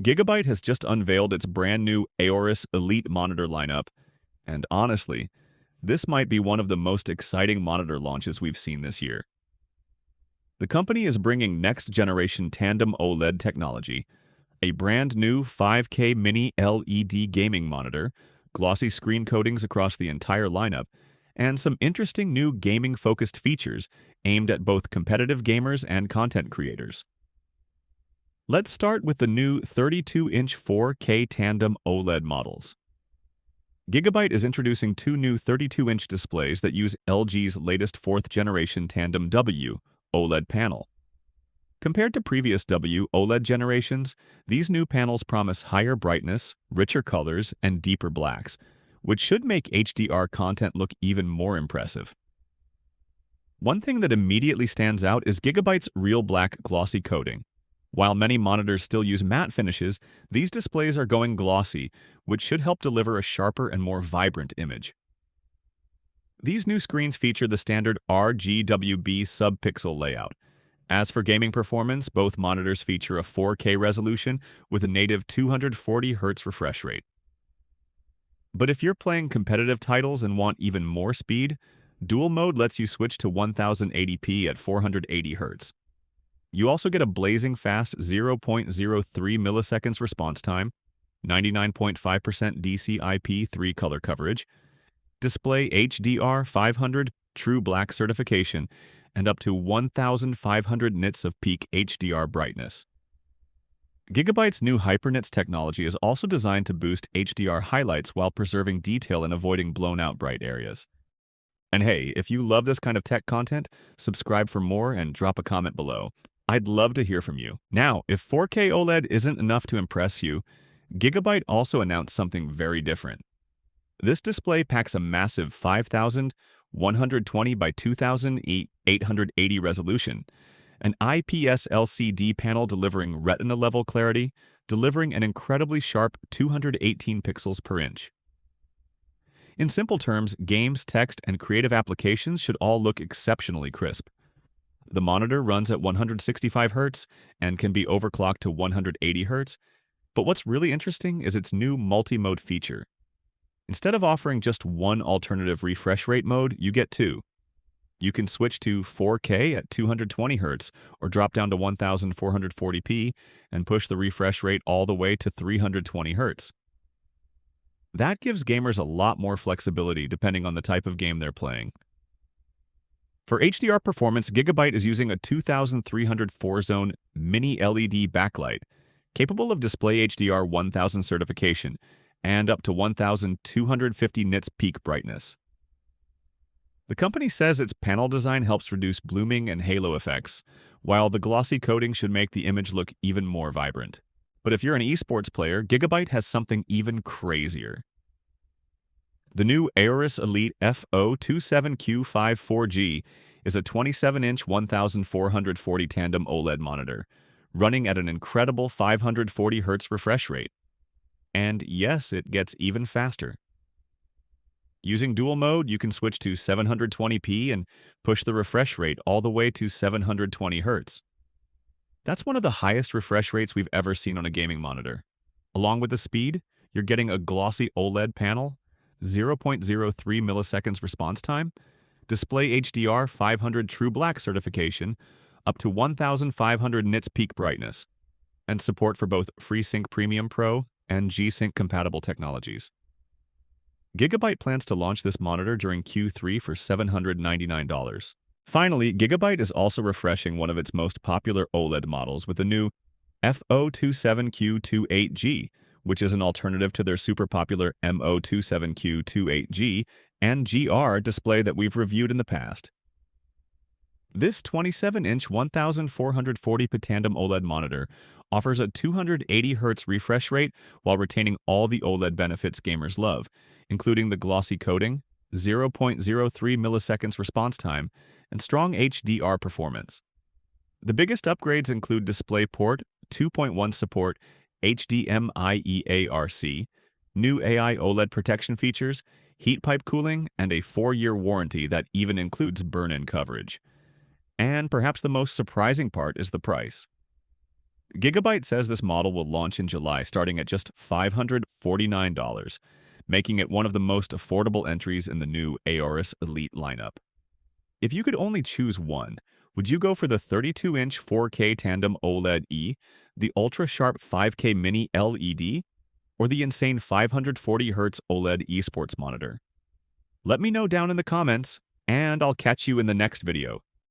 Gigabyte has just unveiled its brand new AORUS Elite monitor lineup, and honestly, this might be one of the most exciting monitor launches we've seen this year. The company is bringing next-generation Tandem OLED technology, a brand new 5K mini LED gaming monitor, glossy screen coatings across the entire lineup, and some interesting new gaming-focused features aimed at both competitive gamers and content creators. Let's start with the new 32-inch 4K Tandem OLED models. Gigabyte is introducing two new 32-inch displays that use LG's latest 4th-generation Tandem W OLED panel. Compared to previous W OLED generations, these new panels promise higher brightness, richer colors, and deeper blacks, which should make HDR content look even more impressive. One thing that immediately stands out is Gigabyte's real black glossy coating. While many monitors still use matte finishes, these displays are going glossy, which should help deliver a sharper and more vibrant image. These new screens feature the standard RGB sub-pixel layout. As for gaming performance, both monitors feature a 4K resolution with a native 240Hz refresh rate. But if you're playing competitive titles and want even more speed, dual mode lets you switch to 1080p at 480Hz. You also get a blazing fast 0.03 milliseconds response time, 99.5% DCI-P3 color coverage, display HDR 500 True Black certification, and up to 1,500 nits of peak HDR brightness. Gigabyte's new HyperNits technology is also designed to boost HDR highlights while preserving detail and avoiding blown-out bright areas. And hey, if you love this kind of tech content, subscribe for more and drop a comment below. I'd love to hear from you. Now, if 4K OLED isn't enough to impress you, Gigabyte also announced something very different. This display packs a massive 5,120 by 2,880 resolution, an IPS LCD panel delivering retina-level clarity, delivering an incredibly sharp 218 pixels per inch. In simple terms, games, text, and creative applications should all look exceptionally crisp. The monitor runs at 165 Hz and can be overclocked to 180 Hz, but what's really interesting is its new multi-mode feature. Instead of offering just one alternative refresh rate mode, you get two. You can switch to 4K at 220 Hz or drop down to 1440p and push the refresh rate all the way to 320 Hz. That gives gamers a lot more flexibility depending on the type of game they're playing. For HDR performance, Gigabyte is using a 2304-zone mini LED backlight, capable of display HDR 1000 certification, and up to 1,250 nits peak brightness. The company says its panel design helps reduce blooming and halo effects, while the glossy coating should make the image look even more vibrant. But if you're an esports player, Gigabyte has something even crazier. The new AORUS ELITE FO27Q54G is a 27-inch 1440 Tandem OLED monitor, running at an incredible 540 Hz refresh rate. And yes, it gets even faster. Using dual mode, you can switch to 720p and push the refresh rate all the way to 720 Hz. That's one of the highest refresh rates we've ever seen on a gaming monitor. Along with the speed, you're getting a glossy OLED panel, 0.03 milliseconds response time, display HDR 500 True Black certification, up to 1,500 nits peak brightness, and support for both FreeSync Premium Pro and G-Sync compatible technologies. Gigabyte plans to launch this monitor during Q3 for $799. Finally, Gigabyte is also refreshing one of its most popular OLED models with the new FO27Q28G, which is an alternative to their super popular FO27Q28G and GR display that we've reviewed in the past. This 27-inch 1440p Tandem OLED monitor offers a 280 Hz refresh rate while retaining all the OLED benefits gamers love, including the glossy coating, 0.03 milliseconds response time, and strong HDR performance. The biggest upgrades include DisplayPort 2.1 support, HDMI EARC, new AI OLED protection features, heat pipe cooling, and a 4-year warranty that even includes burn-in coverage. And perhaps the most surprising part is the price. Gigabyte says this model will launch in July, starting at just $549, making it one of the most affordable entries in the new AORUS Elite lineup. If you could only choose one, would you go for the 32-inch 4K Tandem OLED E, the ultra-sharp 5K Mini LED, or the insane 540Hz OLED esports monitor? Let me know down in the comments, and I'll catch you in the next video.